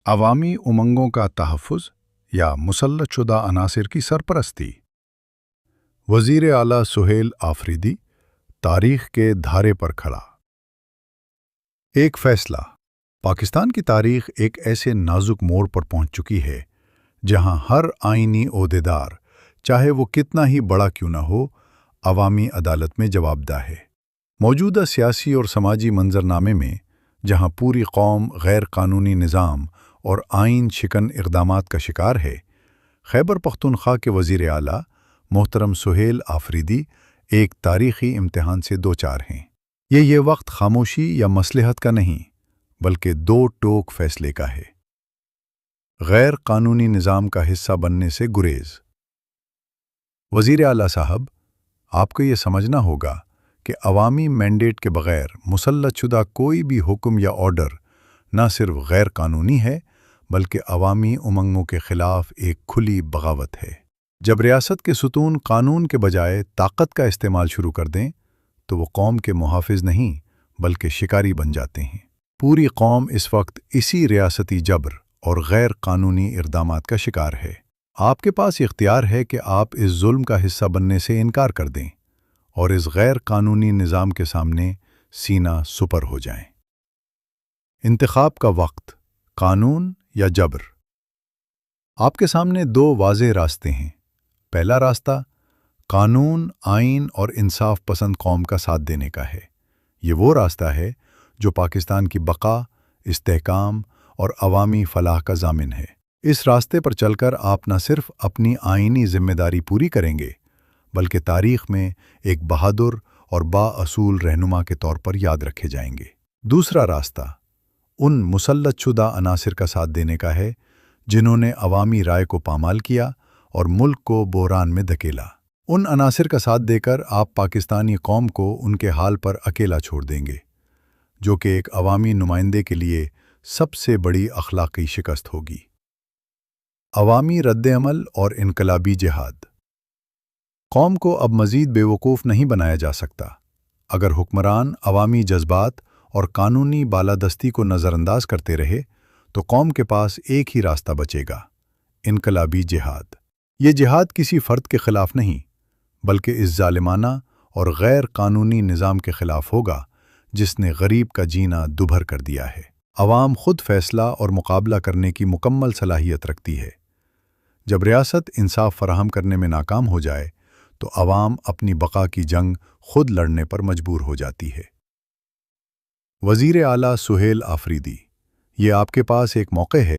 عوامی امنگوں کا تحفظ یا مسلط شدہ عناصر کی سرپرستی۔ وزیر اعلیٰ سہیل آفریدی تاریخ کے دھارے پر کھڑا۔ ایک فیصلہ۔ پاکستان کی تاریخ ایک ایسے نازک موڑ پر پہنچ چکی ہے جہاں ہر آئینی عہدیدار، چاہے وہ کتنا ہی بڑا کیوں نہ ہو، عوامی عدالت میں جواب دہ ہے۔ موجودہ سیاسی اور سماجی منظرنامے میں جہاں پوری قوم غیر قانونی نظام اور آئین شکن اقدامات کا شکار ہے، خیبر پختونخوا کے وزیر اعلیٰ محترم سہیل آفریدی ایک تاریخی امتحان سے دوچار ہیں۔ یہ وقت خاموشی یا مصلحت کا نہیں، بلکہ دو ٹوک فیصلے کا ہے۔ غیر قانونی نظام کا حصہ بننے سے گریز۔ وزیر اعلیٰ صاحب، آپ کو یہ سمجھنا ہوگا کہ عوامی مینڈیٹ کے بغیر مسلط شدہ کوئی بھی حکم یا آرڈر نہ صرف غیر قانونی ہے بلکہ عوامی امنگوں کے خلاف ایک کھلی بغاوت ہے۔ جب ریاست کے ستون قانون کے بجائے طاقت کا استعمال شروع کر دیں تو وہ قوم کے محافظ نہیں بلکہ شکاری بن جاتے ہیں۔ پوری قوم اس وقت اسی ریاستی جبر اور غیر قانونی اقدامات کا شکار ہے۔ آپ کے پاس اختیار ہے کہ آپ اس ظلم کا حصہ بننے سے انکار کر دیں اور اس غیر قانونی نظام کے سامنے سینہ سپر ہو جائیں۔ انتخاب کا وقت، قانون یا جبر؟ آپ کے سامنے دو واضح راستے ہیں۔ پہلا راستہ قانون، آئین اور انصاف پسند قوم کا ساتھ دینے کا ہے۔ یہ وہ راستہ ہے جو پاکستان کی بقا، استحکام اور عوامی فلاح کا ضامن ہے۔ اس راستے پر چل کر آپ نہ صرف اپنی آئینی ذمہ داری پوری کریں گے بلکہ تاریخ میں ایک بہادر اور بااصول رہنما کے طور پر یاد رکھے جائیں گے۔ دوسرا راستہ ان مسلط شدہ عناصر کا ساتھ دینے کا ہے جنہوں نے عوامی رائے کو پامال کیا اور ملک کو بحران میں دھکیلا۔ ان عناصر کا ساتھ دے کر آپ پاکستانی قوم کو ان کے حال پر اکیلا چھوڑ دیں گے، جو کہ ایک عوامی نمائندے کے لیے سب سے بڑی اخلاقی شکست ہوگی۔ عوامی رد عمل اور انقلابی جہاد۔ قوم کو اب مزید بے وقوف نہیں بنایا جا سکتا۔ اگر حکمران عوامی جذبات اور قانونی بالادستی کو نظر انداز کرتے رہے تو قوم کے پاس ایک ہی راستہ بچے گا: انقلابی جہاد۔ یہ جہاد کسی فرد کے خلاف نہیں بلکہ اس ظالمانہ اور غیر قانونی نظام کے خلاف ہوگا جس نے غریب کا جینا دوبھر کر دیا ہے۔ عوام خود فیصلہ اور مقابلہ کرنے کی مکمل صلاحیت رکھتی ہے۔ جب ریاست انصاف فراہم کرنے میں ناکام ہو جائے تو عوام اپنی بقا کی جنگ خود لڑنے پر مجبور ہو جاتی ہے۔ وزیر اعلیٰ سہیل آفریدی، یہ آپ کے پاس ایک موقع ہے